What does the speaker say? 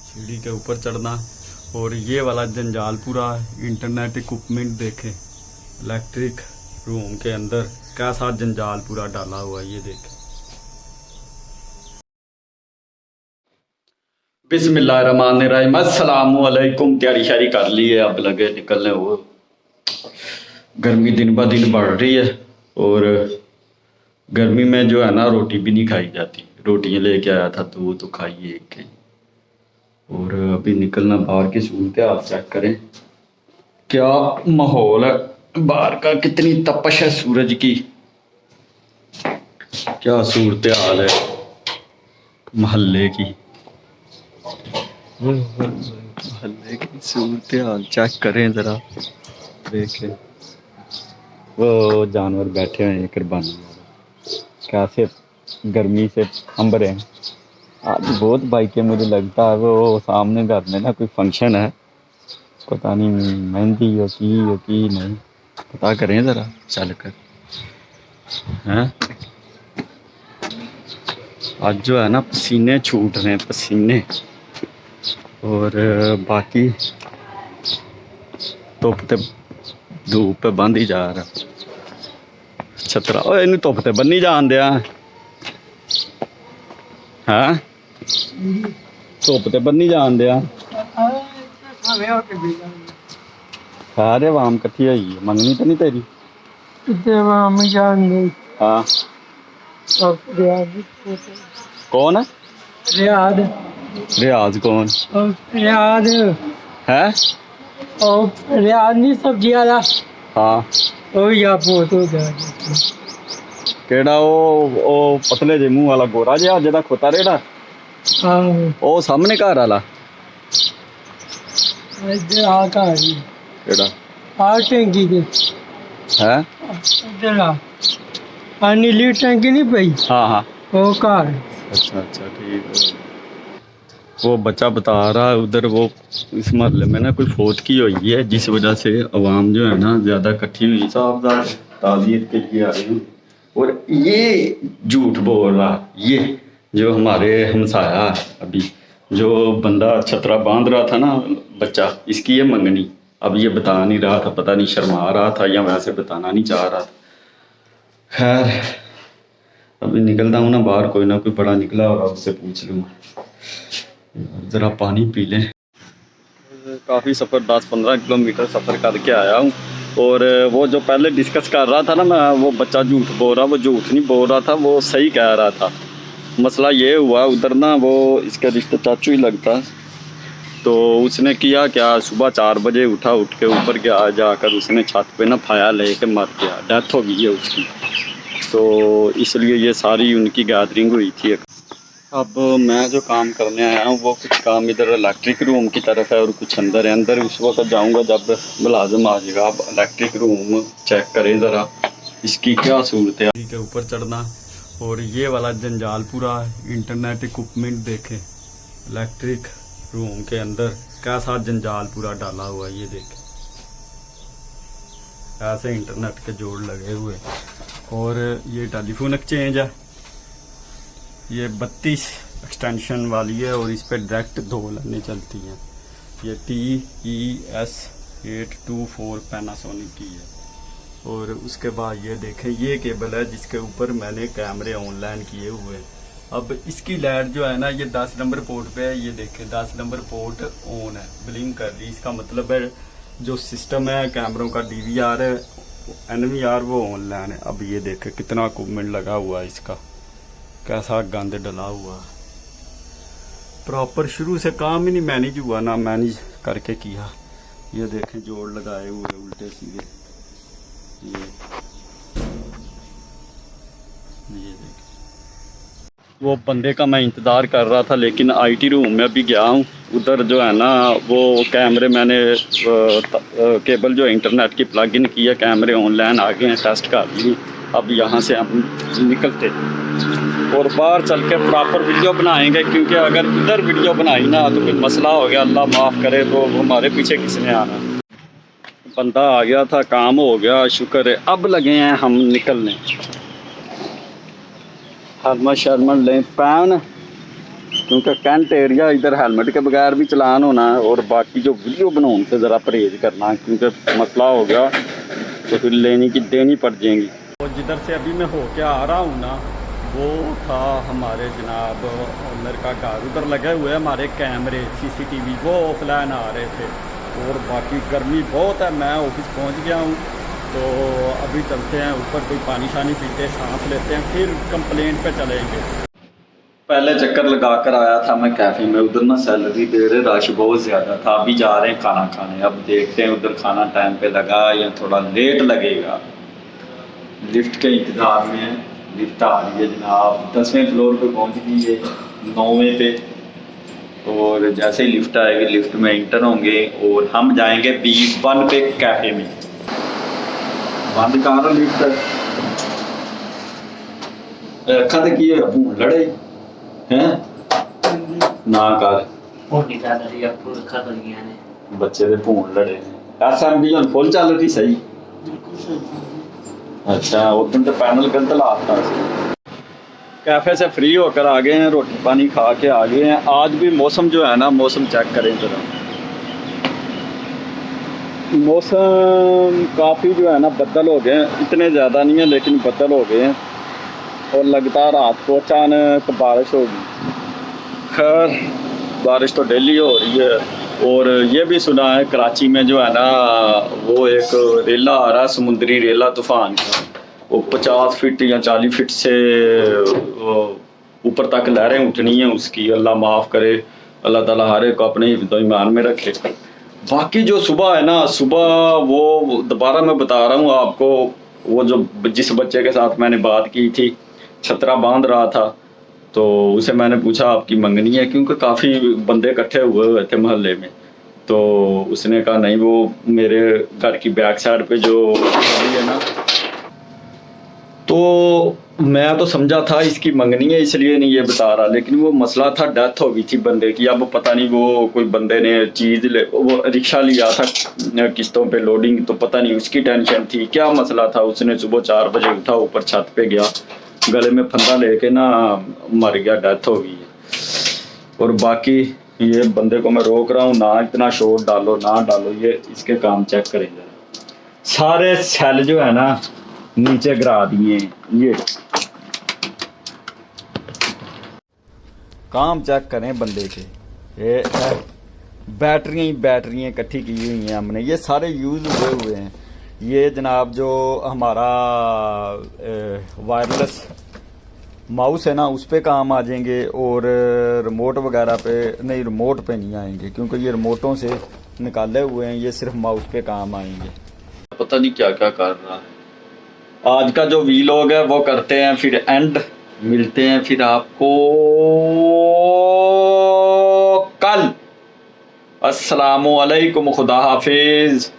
सीढ़ी के ऊपर चढ़ना और ये वाला जंजाल पूरा इंटरनेट इक्विपमेंट देखे इलेक्ट्रिक रूम के अंदर कैसा जंजाल पूरा डाला हुआ है ये देखे। बिस्मिल्लाहिर्रहमानिर्रहीम अस्सलामु अलैकुम। तैयारी शारी कर ली है, अब लगे निकलने। वो गर्मी दिन ब दिन बढ़ रही है और गर्मी में जो है ना रोटी भी नहीं खाई जाती। रोटियां लेके आया था तो वो तो खाई एक ही। और अभी निकलना बाहर की सूरत हाल चेक करें क्या माहौल है बाहर का, कितनी तपश है सूरज की, क्या सूरत हाल है मोहल्ले की। मोहल्ले की सूरत हाल चेक करें जरा, देखें वो जानवर बैठे हुए हैं कुर्बानी कैसे गर्मी से अंबर हैं। आज बहुत बाइकें, मुझे लगता है वो सामने घर में ना कोई फंक्शन है, पता नहीं मेहंदी हो की नहीं, पता करें ज़रा चल कर। हैं आज जो है ना पसीने छूट रहे हैं पसीने, और बाकी धूप पे बंद ही जा रहा छतरा। ओ इन धुप ते बन्नी जान दिया है, धुप ते बन्नी जान दिया। सारे वाम कट्ठी हुई मंगनी तो नहीं तेरी। हाँ कौन है? रियाद। रियाज कौन रियाद है? रियाद नहीं सब्जी वाला। हाँ ओ या फोटो केड़ा ओ पतले जे मुंह वाला गोरा जिहा जेदा खोता रेड़ा। हाँ ओ सामने घर वाला इधर आ घर केड़ा आ टैंकी के है? इधर आ नीली टैंकी नहीं पई। हाँ हाँ वो घर। अच्छा अच्छा ठीक है। वो बच्चा बता रहा है उधर वो इस मोहल्ले में ना कोई फौत की हुई है, जिस वजह से अवाम जो है ना ज़्यादा इकट्ठी हुई साहब ताज़ियत के लिए आ रही हूँ। और ये झूठ बोल रहा, ये जो हमारे हमसाया अभी जो बंदा छतरा बांध रहा था ना बच्चा, इसकी ये मंगनी, अब ये बता नहीं रहा था, पता नहीं शर्मा रहा था या वैसे बताना नहीं चाह रहा था। खैर अभी निकलता हूँ ना बाहर, कोई ना कोई बड़ा निकला और उससे पूछ लूँगा। ज़रा पानी पी लें। काफ़ी सफ़र 10-15 किलोमीटर सफ़र करके आया हूँ। और वो जो पहले डिस्कस कर रहा था ना मैं, वो बच्चा झूठ बोल रहा, वो झूठ नहीं बोल रहा था, वो सही कह रहा था। मसला ये हुआ उधर ना, वो इसका रिश्ता चाचू ही लगता, तो उसने किया क्या, सुबह 4 बजे उठ के ऊपर गया, जाकर उसने छत पे ना फाया ले कर मर गया, डेथ हो गई है उसकी। तो इसलिए ये सारी उनकी गैदरिंग हुई थी। अब मैं जो काम करने आया हूँ वो कुछ काम इधर इलेक्ट्रिक रूम की तरफ है और कुछ अंदर है। अंदर उस वक्त जाऊँगा जब मुलाजिम आ जाएगा। अब इलेक्ट्रिक रूम चेक करें ज़रा इसकी क्या सूरत है। के ऊपर चढ़ना और ये वाला जंजाल पूरा इंटरनेट इक्विपमेंट देखें इलेक्ट्रिक रूम के अंदर कैसा जंजाल पूरा डाला हुआ है ये देखें, ऐसे इंटरनेट के जोड़ लगे हुए। और ये टेलीफोन एक्सचेंज है, ये 32 एक्सटेंशन वाली है और इस पर डायरेक्ट 2 लाइनें चलती हैं। ये TES 824 पैनासोनिक की है। और उसके बाद ये देखें ये केबल है जिसके ऊपर मैंने कैमरे ऑनलाइन किए हुए हैं। अब इसकी लाइट जो है ना ये 10 नंबर पोर्ट पे है, ये देखें 10 नंबर पोर्ट ऑन है, ब्लिंक कर रही। इसका मतलब है जो सिस्टम है कैमरों का DVR है NVR वो ऑनलाइन है। अब ये देखें कितना इक्विपमेंट लगा हुआ है इसका, कैसा गंद डला हुआ, प्रॉपर शुरू से काम ही नहीं मैनेज हुआ, ना मैनेज करके किया। ये देखें जोड़ लगाए हुए उल्टे सीधे, ये देखें। वो बंदे का मैं इंतज़ार कर रहा था लेकिन IT रूम में अभी गया हूँ, उधर जो है ना वो कैमरे मैंने केबल जो इंटरनेट की प्लग इन की है, कैमरे ऑनलाइन आ गए हैं, टेस्ट कर ली। अब यहाँ से हम निकलते और बाहर चल के प्रॉपर वीडियो बनाएंगे, क्योंकि अगर इधर वीडियो बनाई ना तो कोई मसला हो गया, अल्लाह माफ़ करे, तो हमारे पीछे किसने आना। बंदा आ गया था, काम हो गया, शुक्र है। अब लगे हैं हम निकलने, हरमत शर्मन लें पैन क्योंकि कैंट एरिया इधर हेलमेट के बगैर भी चलान होना है, और बाकी जो वीडियो बनाने से ज़रा परहेज करना, क्योंकि मसला हो गया तो फिर लेनी की देनी पड़ जाएंगी। तो जिधर से अभी मैं होके आ रहा हूँ ना, वो था हमारे जनाब ओनर का घर, उधर लगे हुए हमारे कैमरे CCTV, वो ऑफलाइन आ रहे थे। और बाकी गर्मी बहुत है, मैं ऑफिस पहुँच गया हूँ, तो अभी चलते हैं ऊपर, कोई पानी शानी पीते हैं, सांस लेते हैं, फिर कंप्लेंट पे चलेंगे। पहले चक्कर लगा कर आया था मैं कैफ़े में, उधर ना सैलरी दे रहे, रश बहुत ज़्यादा था। अभी जा रहे हैं खाना खाने, अब देखते हैं उधर खाना टाइम पे लगा या थोड़ा लेट लगेगा। लिफ्ट के इंतज़ार में है, लिफ्ट आ रही है जनाब, 10वें फ्लोर पे पहुंच गई है, 9वें पे। और जैसे ही लिफ्ट आएगी, लिफ्ट में इंटर होंगे और हम जाएंगे B1 पे कैफ़े में। बंद कर लिफ्ट, रखा तो की भून लड़े हैं ना कर बच्चे दे भून लड़े SMB ਹੁਣ फुल चल रही सही। अच्छा उधर तो पैनल गलत लाता सी। कैफे से फ्री होकर आ गए हैं, रोटी पानी खा के आ गए हैं। आज भी मौसम जो है ना, मौसम चेक करें जरा, मौसम काफ़ी जो है ना बदल हो गए हैं, इतने ज़्यादा नहीं है लेकिन बदल हो गए हैं, और लगता है रात को अचानक बारिश होगी। खैर बारिश तो डेली हो रही है। और ये भी सुना है कराची में जो है ना, वो एक रेला आ रहा है, समुद्री रेला तूफान का, वो 50 फीट या 40 फीट से ऊपर तक लहरें उठनी है उसकी। अल्लाह माफ़ करे, अल्लाह ताला हर एक को अपने हिफ्ज़ो ईमान में रखे। बाकी जो सुबह है ना, सुबह वो दोबारा मैं बता रहा हूँ आपको, वो जो जिस बच्चे के साथ मैंने बात की थी, छतरा बांध रहा था, तो उसे मैंने पूछा आपकी मंगनी है, क्योंकि काफ़ी बंदे इकट्ठे हुए थे मोहल्ले में। तो उसने कहा नहीं, वो मेरे घर की बैक साइड पे जो है ना, तो मैं तो समझा था इसकी मंगनी है इसलिए नहीं ये बता रहा, लेकिन वो मसला था डेथ हो गई थी बंदे की। अब पता नहीं वो कोई बंदे ने वो रिक्शा लिया था किस्तों पे लोडिंग, तो पता नहीं उसकी टेंशन थी, क्या मसला था। उसने सुबह 4 बजे उठा, ऊपर छत पे गया, गले में फंदा लेके ना मर गया, डेथ हो गई है। और बाकी ये बंदे को मैं रोक रहा हूँ, ना इतना शोर डालो ना डालो, ये इसके काम चेक करें जरा। सारे सेल जो है ना नीचे गिरा दिए, ये काम चेक करें बंदे के। ये बैटरियाँ इकट्ठी की हुई हैं हमने, ये सारे यूज़ हुए हैं। ये जनाब जो हमारा वायरलेस माउस है ना, उस पे काम आ जाएंगे, और रिमोट वगैरह पे नहीं, रिमोट पे नहीं आएंगे, क्योंकि ये रिमोटों से निकाले हुए हैं, ये सिर्फ माउस पे काम आएंगे। पता नहीं क्या क्या कर रहा है। आज का जो वीलॉग है वो करते हैं, फिर एंड मिलते हैं फिर आपको कल। अस्सलामु अलैकुम, खुदा हाफिज।